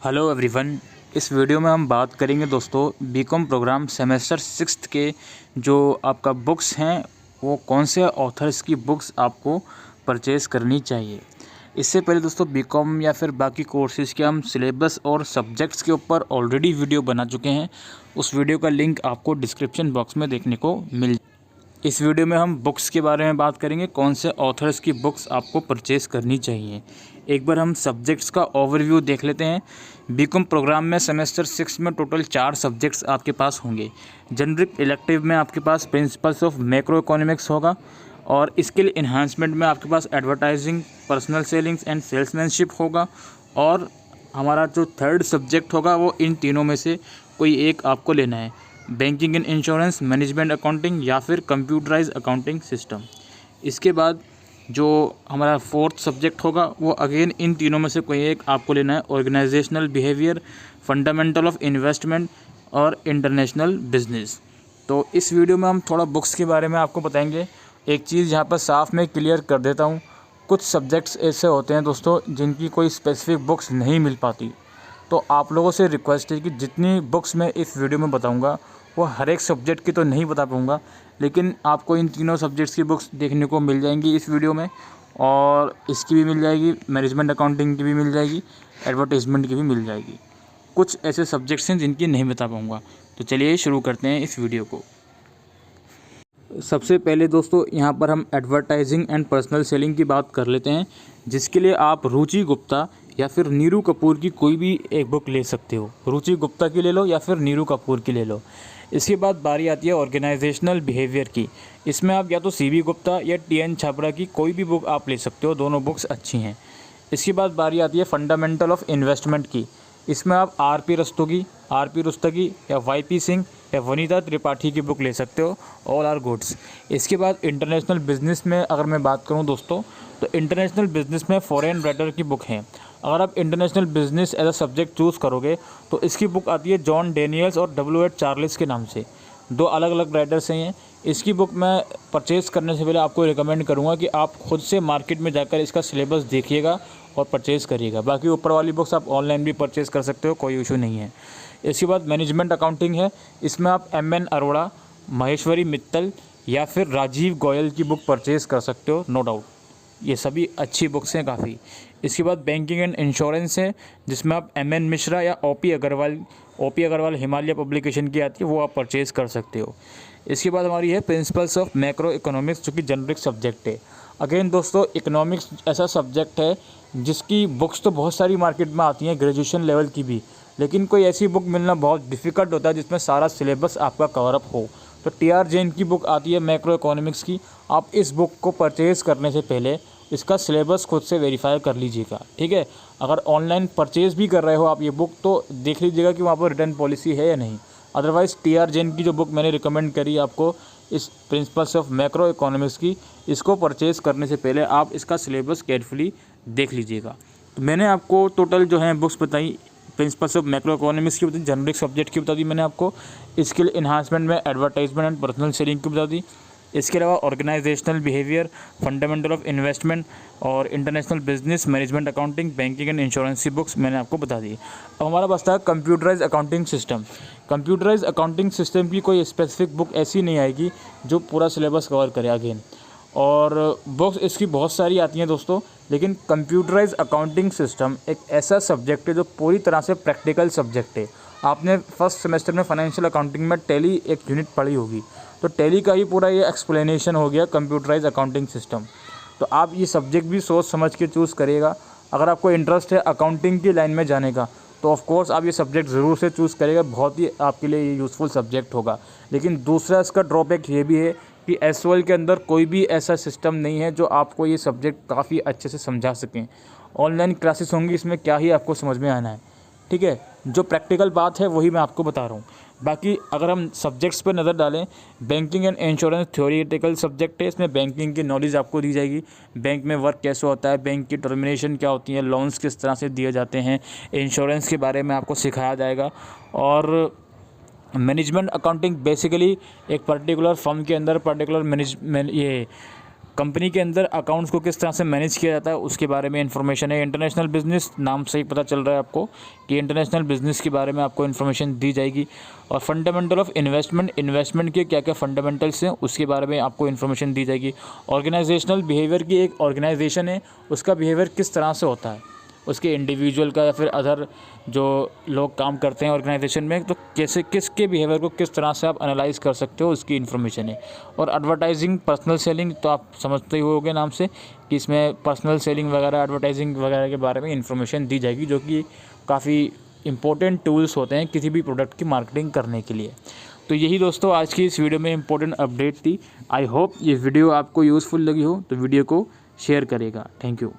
Hello everyone. इस video में हम बात करेंगे दोस्तों बीकॉम प्रोग्राम सेमेस्टर 6 के जो आपका बुक्स हैं वो कौन से ऑथर्स की बुक्स आपको परचेज़ करनी चाहिए। इससे पहले दोस्तों बीकॉम या फिर बाकी कोर्सेज़ के हम सिलेबस और सब्जेक्ट्स के ऊपर ऑलरेडी वीडियो बना चुके हैं। उस वीडियो का लिंक आपको डिस्क्रिप्शन बॉक्स में देखने को मिल। इस वीडियो में हम बुक्स के बारे में बात करेंगे, कौन से ऑथर्स की बुक्स आपको परचेज़ करनी चाहिए। एक बार हम सब्जेक्ट्स का ओवरव्यू देख लेते हैं। बीकॉम प्रोग्राम में सेमेस्टर 6 में टोटल 4 सब्जेक्ट्स आपके पास होंगे। जनरिक इलेक्टिव में आपके पास प्रिंसिपल्स ऑफ मैक्रो इकोनॉमिक्स होगा और स्किल इन्हांसमेंट में आपके पास advertising, personal sellings and salesmanship होगा। और हमारा जो थर्ड सब्जेक्ट होगा वो इन तीनों में से कोई एक आपको लेना है, banking and insurance, management accounting या फिर कंप्यूटराइज अकाउंटिंग सिस्टम। इसके बाद जो हमारा फोर्थ सब्जेक्ट होगा वो अगेन इन तीनों में से कोई एक आपको लेना है, organisational behaviour, fundamental of investment और इंटरनेशनल बिजनेस। तो इस वीडियो में हम थोड़ा बुक्स के बारे में आपको बताएंगे। एक चीज़ यहाँ पर साफ मैं क्लियर कर देता हूँ, कुछ सब्जेक्ट्स ऐसे होते हैं दोस्तों जिनकी कोई स्पेसिफिक बुक्स नहीं मिल पाती। तो आप लोगों से रिक्वेस्ट है कि जितनी बुक्स मैं इस वीडियो में बताऊंगा वो हर एक सब्जेक्ट की तो नहीं बता पाऊंगा, लेकिन आपको इन तीनों सब्जेक्ट्स की बुक्स देखने को मिल जाएंगी इस वीडियो में। और इसकी भी मिल जाएगी, मैनेजमेंट अकाउंटिंग की भी मिल जाएगी, एडवर्टाइजमेंट की भी मिल जाएगी। कुछ ऐसे सब्जेक्ट्स हैं जिनकी नहीं बता पाऊँगा। तो चलिए शुरू करते हैं इस वीडियो को। सबसे पहले दोस्तों यहाँ पर हम एडवर्टाइजिंग एंड पर्सनल सेलिंग की बात कर लेते हैं, जिसके लिए आप रुचि गुप्ता या फिर नीरू कपूर की कोई भी एक बुक ले सकते हो। रुचि गुप्ता की ले लो या फिर नीरू कपूर की ले लो। इसके बाद बारी आती है ऑर्गेनाइजेशनल बिहेवियर की। इसमें आप या तो सीबी गुप्ता या टीएन छाबड़ा की कोई भी बुक आप ले सकते हो, दोनों बुक्स अच्छी हैं। इसके बाद बारी आती है फंडामेंटल ऑफ इन्वेस्टमेंट की। इसमें आप आरपी रुस्तगी या वाईपी सिंह या वनीता त्रिपाठी की बुक ले सकते हो, ऑल आर गुड्स। इसके बाद इंटरनेशनल बिजनेस में अगर मैं बात करूं दोस्तों, तो इंटरनेशनल बिजनेस में फॉरेन राइटर की बुक है। अगर आप international business as a subject choose करोगे तो इसकी बुक आती है जॉन डेनियल्स और W.H. चार्ल्स के नाम से, दो अलग अलग राइटर्स हैं ये। इसकी बुक मैं परचेज़ करने से पहले आपको रिकमेंड करूँगा कि आप खुद से मार्केट में जाकर इसका सिलेबस देखिएगा और परचेज़ करिएगा। बाकी ऊपर वाली बुक्स आप ऑनलाइन भी परचेज़ कर सकते हो, कोई इशू नहीं है। इसके बाद मैनेजमेंट अकाउंटिंग है। इसमें आप M.N. अरोड़ा, महेश्वरी मित्तल या फिर राजीव गोयल की बुक परचेज़ कर सकते हो, नो डाउट। ये सभी अच्छी बुक्स हैं काफ़ी। इसके बाद बैंकिंग एंड इंश्योरेंस है, जिसमें आप M.N. मिश्रा या O.P. अग्रवाल हिमालय पब्लिकेशन की आती है, वो आप परचेज़ कर सकते हो। इसके बाद हमारी है प्रिंसिपल्स ऑफ मैक्रो इकोनॉमिक्स, जो कि जनरिक सब्जेक्ट है। अगेन दोस्तों, इकोनॉमिक्स ऐसा सब्जेक्ट है जिसकी बुक्स तो बहुत सारी मार्केट में आती हैं, ग्रेजुएशन लेवल की भी, लेकिन कोई ऐसी बुक मिलना बहुत डिफ़िकल्ट होता है जिसमें सारा सिलेबस आपका कवर अप हो। तो TR जैन की बुक आती है मैक्रो इकोनॉमिक्स की। आप इस बुक को परचेज़ करने से पहले इसका सिलेबस खुद से वेरीफाई कर लीजिएगा, ठीक है। अगर ऑनलाइन परचेज़ भी कर रहे हो आप ये बुक, तो देख लीजिएगा कि वहाँ पर रिटर्न पॉलिसी है या नहीं। अदरवाइज़ TR जैन की जो बुक मैंने रिकमेंड करी आपको, इस प्रिंसिपल्स ऑफ मैक्रो इकोनॉमिक्स की, इसको परचेज़ करने से पहले आप इसका सिलेबस केयरफुली देख लीजिएगा। तो मैंने आपको टोटल जो है बुक्स बताई, प्रिंसिपल्स ऑफ मैक्रो इकोनॉमिक्स की बता दी, जनरिक सब्जेक्ट की बता दी मैंने आपको, स्किल इन्हांसमेंट में एडवर्टाइजमेंट एंड पर्सनल सेलिंग की बता दी। इसके अलावा organisational behaviour, fundamental of investment और international business, management accounting, banking and insurance की बुक्स मैंने आपको बता दी। अब हमारा बचता है computerise accounting system. Computerise accounting system की कोई स्पेसिफिक बुक ऐसी नहीं आएगी जो पूरा सिलेबस कवर करे अगेन, और बुक्स इसकी बहुत सारी आती हैं दोस्तों, लेकिन कंप्यूटराइज अकाउंटिंग सिस्टम एक ऐसा सब्जेक्ट है जो पूरी तरह से प्रैक्टिकल सब्जेक्ट है। आपने फर्स्ट सेमेस्टर में फाइनेंशियल अकाउंटिंग में टैली एक यूनिट पढ़ी होगी, तो टैली का ही पूरा ये एक्सप्लेनेशन हो गया कंप्यूटराइज अकाउंटिंग सिस्टम। तो आप ये सब्जेक्ट भी सोच समझ के चूज़ करिएगा। अगर आपको इंटरेस्ट है अकाउंटिंग की लाइन में जाने का, तो ऑफ कोर्स आप ये सब्जेक्ट ज़रूर से चूज़ करिएगा, बहुत ही आपके लिए ये यूज़फुल सब्जेक्ट होगा। लेकिन दूसरा इसका ड्रॉबैक ये भी है कि SOL के अंदर कोई भी ऐसा सिस्टम नहीं है जो आपको ये सब्जेक्ट काफ़ी अच्छे से समझा सकें। ऑनलाइन क्लासेस होंगी, इसमें क्या ही आपको समझ में आना है, ठीक है। जो प्रैक्टिकल बात है वही मैं आपको बता रहा हूँ। बाकी अगर हम सब्जेक्ट्स पर नज़र डालें, banking and insurance theoretical subject है। इसमें बैंकिंग की नॉलेज आपको दी जाएगी, बैंक में वर्क कैसे होता है, बैंक की टर्मिनेशन क्या होती है, लोन्स किस तरह से दिए जाते हैं, इंश्योरेंस के बारे में आपको सिखाया जाएगा। और मैनेजमेंट अकाउंटिंग बेसिकली एक पर्टिकुलर फर्म के अंदर पर्टिकुलर कंपनी के अंदर अकाउंट्स को किस तरह से मैनेज किया जाता है उसके बारे में इन्फॉर्मेशन है। इंटरनेशनल बिजनेस नाम से ही पता चल रहा है आपको कि इंटरनेशनल बिजनेस के बारे में आपको इन्फॉर्मेशन दी जाएगी। और फंडामेंटल ऑफ इन्वेस्टमेंट के क्या क्या फंडामेंटल्स हैं उसके बारे में आपको इन्फॉर्मेशन दी जाएगी। ऑर्गेनाइजेशनल बिहेवियर की, एक ऑर्गेनाइजेशन है उसका बिहेवियर किस तरह से होता है, उसके इंडिविजुअल का या फिर अदर जो लोग काम करते हैं ऑर्गेनाइजेशन में, तो कैसे किसके बिहेवियर को किस तरह से आप एनालाइज कर सकते हो उसकी इन्फॉर्मेशन है। और एडवर्टाइजिंग, पर्सनल सेलिंग तो आप समझते ही होंगे नाम से कि इसमें पर्सनल सेलिंग वगैरह, एडवर्टाइजिंग वगैरह के बारे में इन्फॉर्मेशन दी जाएगी, जो कि काफ़ी इंपॉर्टेंट टूल्स होते हैं किसी भी प्रोडक्ट की मार्केटिंग करने के लिए। तो यही दोस्तों आज की इस वीडियो में इंपॉर्टेंट अपडेट थी। आई होप ये वीडियो आपको यूज़फुल लगी हो, तो वीडियो को शेयर करेगा। Thank you.